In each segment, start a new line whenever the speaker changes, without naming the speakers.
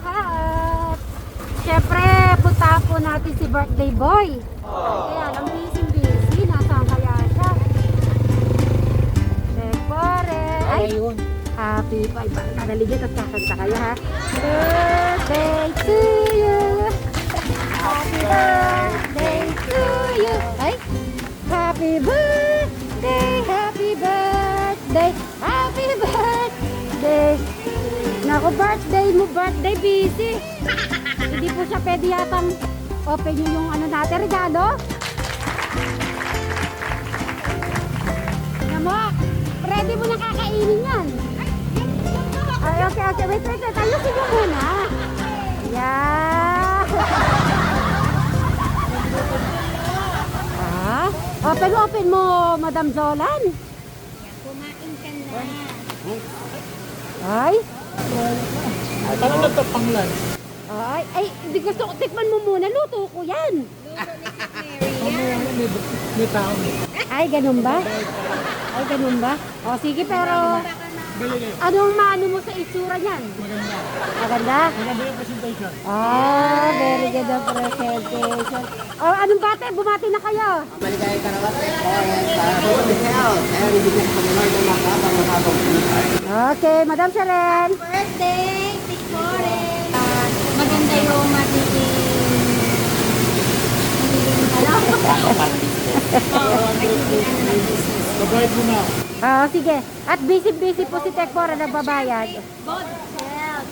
lahat. Siyempre, punta po natin si birthday boy. Kaya lang busy. Nasaan kaya siya? Siyempre. Ay, happy pa. Naligit at kakanta kayo ha. Birthday to you. Happy birthday to you. Ay, happy birthday. Happy birthday. Happy birthday. Naku, birthday mo, birthday busy. Hindi po siya pwede yatang open yung ano natin, regalo. Tignan mo, ready mo na kakainin yan. Ay, okay. Wait. Ayusin mo muna. Yeah. Open mo, Madam Zolan.
Kumain ka na.
Ay.
Paano nagtapang lunch?
Ay, hindi gusto ko. Tikman mo muna. Luto ko yan.
Luto ni Mary yan.
May tao.
Ay, ganun ba? O, sige, pero anong maano mo sa itsura niyan?
Maganda.
Maganda?
Maganda yung presentation.
Very good ang presentation. Anong bate? Bumati na kayo.
Maligayang karawate po sa good health and bigyan ko ng Lord ng makabang buhay.
Okay, Madam Sharon.
Birthday, Tikore. Maganda yung magiging
Babayad mo na.
Sige. At busy po si Tekora na babayad.
good health.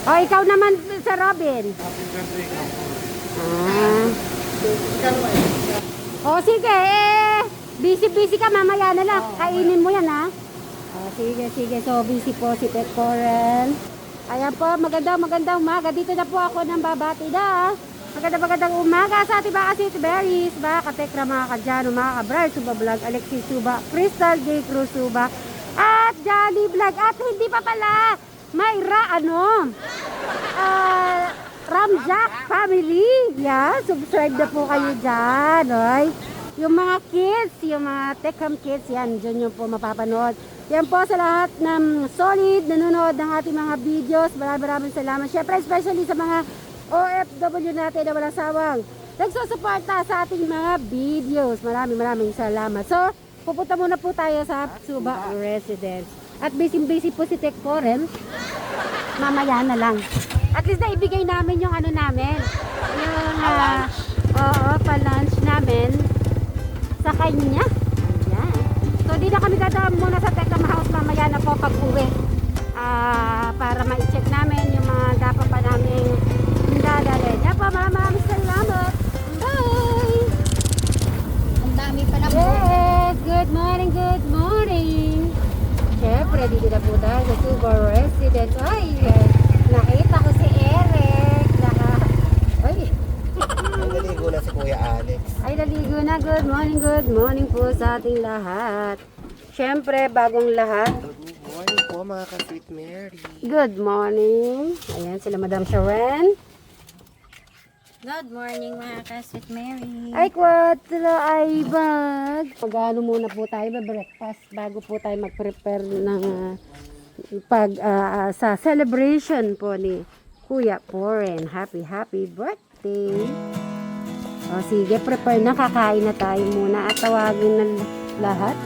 Ikaw naman sa Robin. Sige. Busy ka. Mamaya na lang. Kainin mo yan, ha? Sige. So, busy po si Tekoren. Ayan po, magandang umaga. Dito na po ako ng babati na. Magandang umaga sa ating mga City Berries, mga katekra, mga kadyano, mga kabrar, Suba Vlog, Alexis Suba, Crystal J. Cruz Suba, at Johnny Vlog. At hindi pa pala, Mayra, Ramjack Family. Yeah, subscribe na po kayo dyan. Oy. Yung mga kids, yung mga Techcam kids, yan, dyan yung po mapapanood. Yan po sa lahat ng solid nanonood ng ating mga videos. Maraming salamat. Syempre, especially sa mga OFW natin na walang sawang nagsusuporta sa ating mga videos. Maraming salamat. So, pupunta muna po tayo sa Suba Residence. At busy po si Tekkoren. Mamaya na lang. At least na ibigay namin yung ano namin. Yung pa-lunch namin sa kanya. Ayan. So, di na kami dadaan muna sa Techcam House. Mamaya na po pag-uwi. Para ma-check namin yung mga dapat pa namin dadalhin. Yan po, maraming salamat. Bye!
Ang dami pa na po.
Yes! Good morning! Siyempre, dito na po tayo sa Suba Residence. Ay, nakita ko si Eric.
Naligo na si Kuya Alex.
Ay, naligo na. Good morning po sa ating lahat. Siyempre, bagong lahat.
Good morning po mga ka-Sweet Mary.
Good morning. Ayan, sila Madam Sharon.
Good morning mga ka-Sweet Mary.
Ay, kwatro, ay bag. Mag-ano muna po tayo, breakfast bago po tayo mag-prepare ng sa celebration po ni Kuya Poren. Happy birthday. Sige, prepare na. Kakain na tayo muna at tawagin na lahat.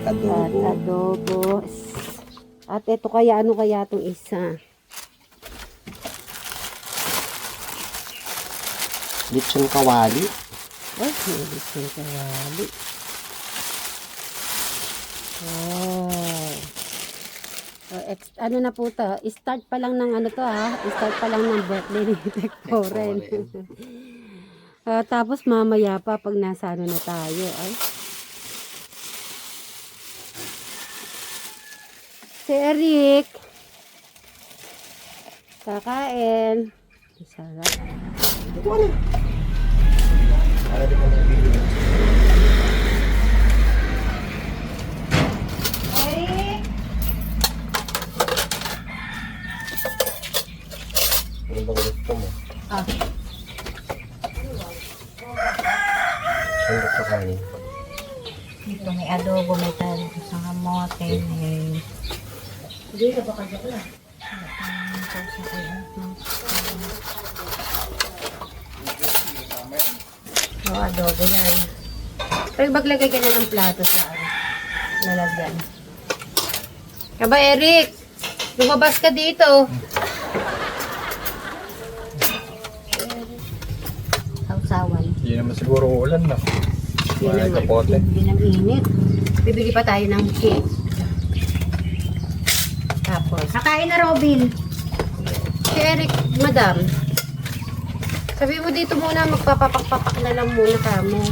At adobo. At ito kaya, ano kaya itong isa?
Lechon kawali.
Ay, may lechon kawali. Ano na po to? Start pa lang ng ano to ha? Start pa lang ng birthday ni Tekkoren. Tapos mamaya pa pag nasa ano na tayo. Ay. Si Eric. Kakain. Sarap.
Eric!
Ano bang gusto mo?
Ah.
Ang gusto kanin?
Dito may adobo, may talo sa kamote, may...
Hindi ka baka dyan.
Oh, adobo yan.
Pero maglagay ka na ng plato sa lalagyan. Kaba Eric, lumabas ka dito.
Sausawan.
Hindi naman siguro ulan na.
Yan
Ay,
naman.
kapote.
Hindi nang init. Bibili pa tayo ng cake. Tapos,
Kakain na, Robin.
si Eric, madam. Sabi mo dito muna, magpapapak-papak na lang muna kamo.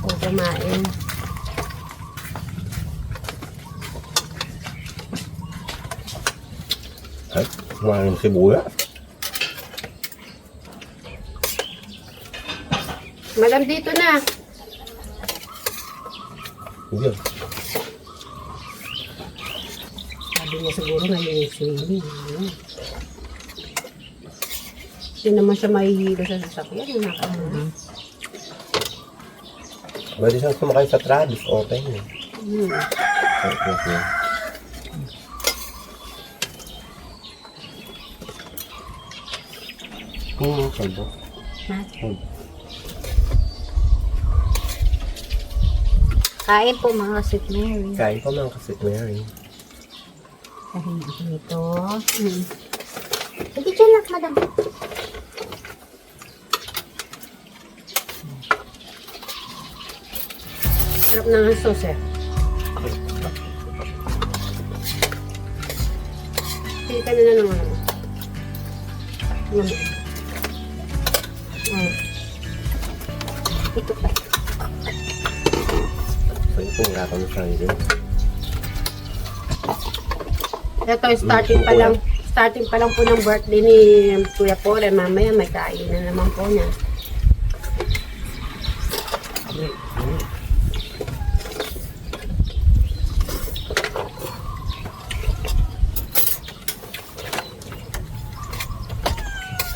O kumain.
Ay, kumain ng sibuyas.
Madam, dito na.
Yun.
Sabi niya siguro ngayon yung swimming. Ano? Hindi naman siya mahihilo sa sasakyan.
Pwede siyang sumakay sa Travis. Okay. Okay. Kalbo.
Kain po mga Sweet Mary.
Kain pa mga kasit Mary.
Kahit dito. Sige, chill lang, madam.
Sarap na ng sauce eh. Pili ka na ng ano.
Ito pa.
Pwede kong gagawin sa yun.
Ito, starting pa lang po ng birthday ni Kuya Paul. Mamaya may kain na naman po niya.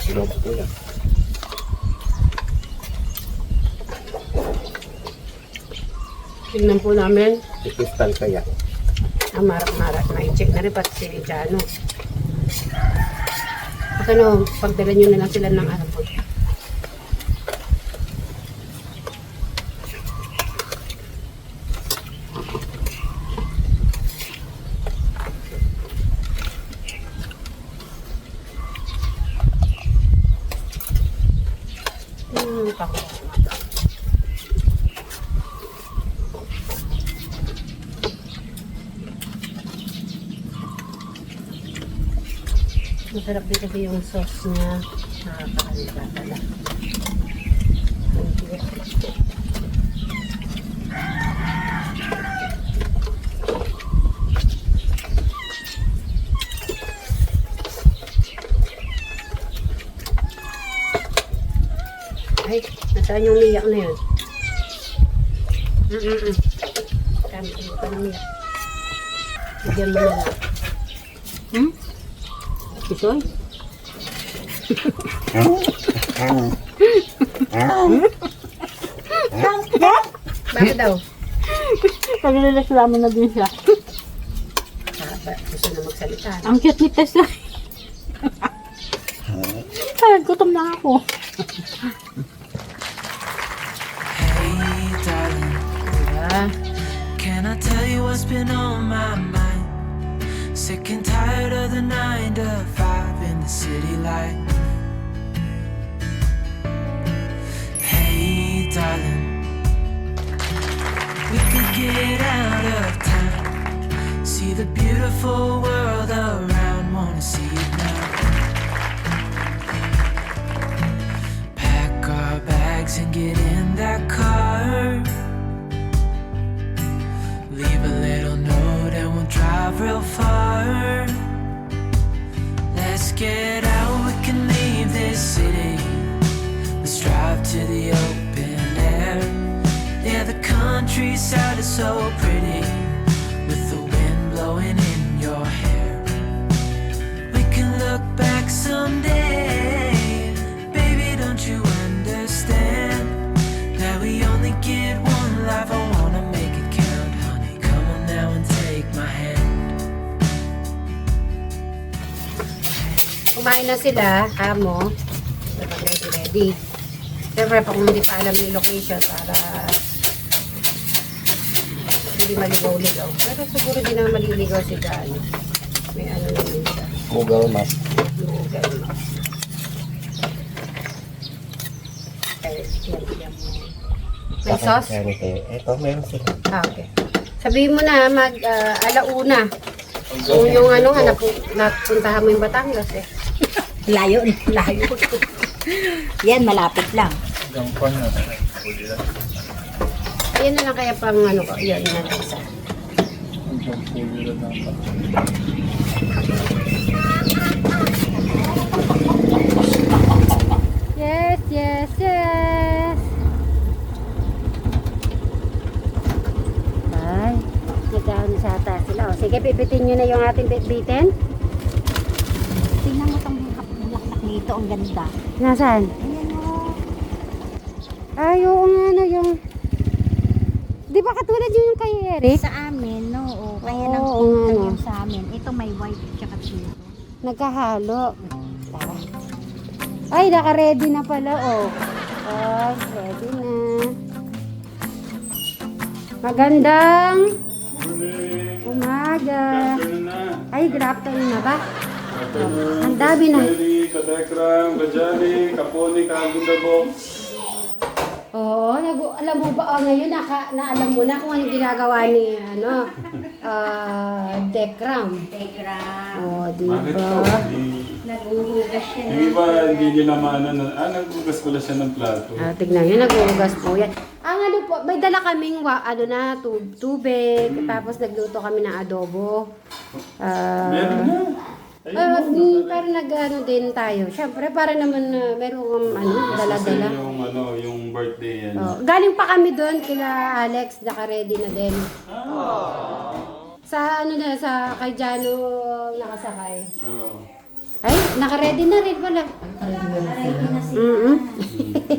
Sinobot mo lang.
Tingnan po namin.
Ikistal kaya.
Ang marak-marak na i-check na rin pati si Jano. At ano, pagdala nyo na lang sila ng ano po. Tako. Masarap din kasi yung sauce niya. Nakakalimutan pala. Ay, nasaan yung liyak na yun? Kami yung panamiyak. Bigyan mo na lang. Isoy? Bakit daw?
Naglalaslaman na din siya.
Gusto na magsalita.
Ang cute ni Tessa. Ay, gutom na ako.
Hey, darling, can I tell you what's been on my mind? Sick and tired of the 9 to 5 in the city life. Hey, darling, we could get out of town, see the beautiful world around, wanna see it now. Pack our bags and get in that car, leave a little note and we'll drive real far. countryside is so pretty, with the wind blowing in your hair. We can look back someday, baby, don't you understand that we only get one life? I wanna make it count, honey, come on now and take my hand.
Kumain na sila, amo. Dapat ready. Siyempre, pa kung hindi pa alam yung location para hindi maligaw-ligaw. Pero siguro di naman maliligaw si Dan. May ano naman siya.
Google Maps.
Google Maps. Okay, yan mo. May sauce?
Ito, meron sila.
Ah, okay. Sabihin mo na, alauna. Yung ano nga, napuntahan mo yung Batangas eh.
Layo. Yan, malapit lang.
Gampang na.
Ayan na lang kaya pang ano ko. Yan na lang isa. Yes, yes, yes. Ay, nagkaano sa ata sila. O, sige, pipitin nyo na yung ating bitbitin.
Tingnan mo itong bulaklak nito, ang ganda.
Nasaan?
Ayan o.
Ay, oo nga na yung... Di ba katulad yung kay Eric?
Sa amin, no. Kaya
Oo,
lang
oo
pinta
nga, no.
yun sa amin. Ito may white tsaka zero.
Nagkahalo. Ay, naka-ready na pala, oh. Oh, ready na. Magandang umaga. Ay, good afternoon na ba? Ang dami na.
Katekram, Kajali, Kaponi, Kagundabo.
Oo, alam mo ba, ngayon naalam mo na kung anong ginagawa ni, Dekram. Oo, di
Bakit
ba?
po?
Naguhugas siya
Yung iba, hindi nyo naman, nagbugas pala siya ng plato.
Tignan nyo, nag-uugas po yan. Ang ano po, may dala kaming tubig, tapos nagluto kami ng adobo.
Meron na.
Pero nag-ano din tayo. Siyempre, para naman meron dala-dala.
Kasi yung birthday yan.
Oh, galing pa kami doon kila Alex, naka-ready na din. Sa kay Jano nakasakay.
Oo.
Ay, naka-ready na rin pala. Mm-mm.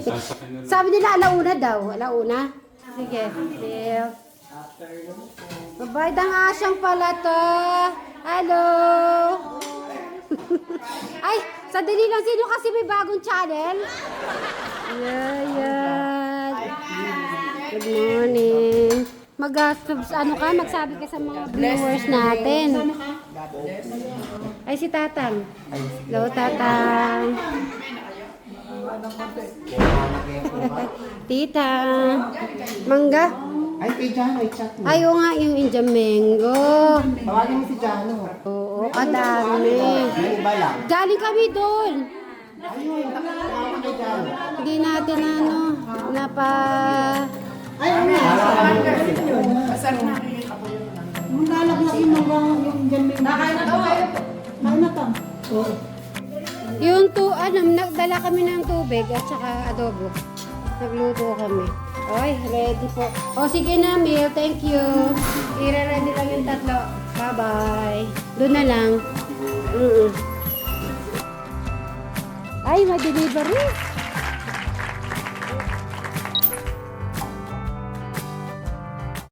Sasakay na rin.
Sabi nila alauna daw. Alauna? Sige. Deal. Babayad ang asyang pala to. Hello. Ay, sandali lang. Sino kasi may bagong channel? Yan. Good morning. Magsabi ka sa mga viewers natin. Ay, si Tatang. Hello, Tatang. Tita. Mangga.
Ay, kay Jano, i-chat mo.
Ayaw nga yung Indian mango.
Tawagin mo si Jano.
Oo, kadami.
Yung iba lang.
Galing kami doon.
Ayun, tawagin kay Jano.
Hindi natin napa...
Ay, ano? Maglalaglag yung mga yung dyan may... Nakain na to. Nakain na to.
Yung nagdala kami ng tubig at saka adobo. Nagluto kami. Oy, ready po. O sige na, Mil. Thank you. I-ready lang yung tatlo. Bye-bye. Doon na lang. Ay, may delivery.